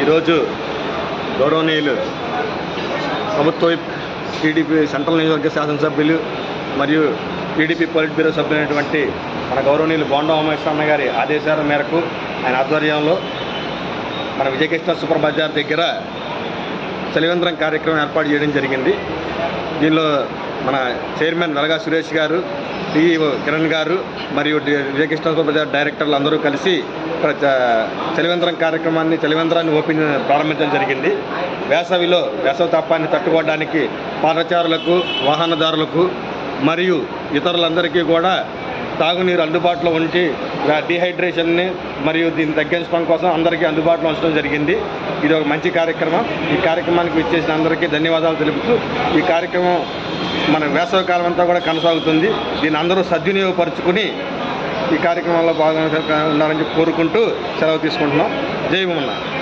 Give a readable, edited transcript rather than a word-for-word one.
ఈరోజు గౌరవనీయులు ప్రభుత్వ టీడీపీ సెంట్రల్ నియోజకవర్గ శాసనసభ్యులు మరియు టీడీపీ పొలిట్ బ్యూరో సభ్యులైనటువంటి మన గౌరవనీయులు బోండా ఉమేశ్వరన్న గారి ఆదేశాల మేరకు ఆయన ఆధ్వర్యంలో మన విజయకృష్ణ సూపర్ బజార్ దగ్గర చలివేంద్రం కార్యక్రమం ఏర్పాటు చేయడం జరిగింది. దీనిలో మన చైర్మన్ వెలగా సురేష్ గారు, సిఇఓ కిరణ్ గారు మరియు విజయకృష్ణ సూపర్ బజార్ డైరెక్టర్లు అందరూ కలిసి చలివేంద్రాన్ని ప్రారంభించడం జరిగింది. వేసవి తాపాన్ని తట్టుకోవడానికి పాదచారులకు, వాహనదారులకు మరియు ఇతరులందరికీ కూడా తాగునీరు అందుబాటులో ఉంచి డీహైడ్రేషన్ని మరియు దీన్ని తగ్గించడం కోసం అందరికీ అందుబాటులో ఉంచడం జరిగింది. ఇది ఒక మంచి కార్యక్రమం. ఈ కార్యక్రమానికి విచ్చేసిన అందరికీ ధన్యవాదాలు తెలుపుతూ ఈ కార్యక్రమం మన వేసవి కాలం అంతా కూడా కొనసాగుతుంది. దీన్ని అందరూ సద్వినియోగపరుచుకుని ఈ కార్యక్రమంలో భాగంగా ఉండాలని కోరుకుంటూ సెలవు తీసుకుంటున్నాం. జై భీమన్న.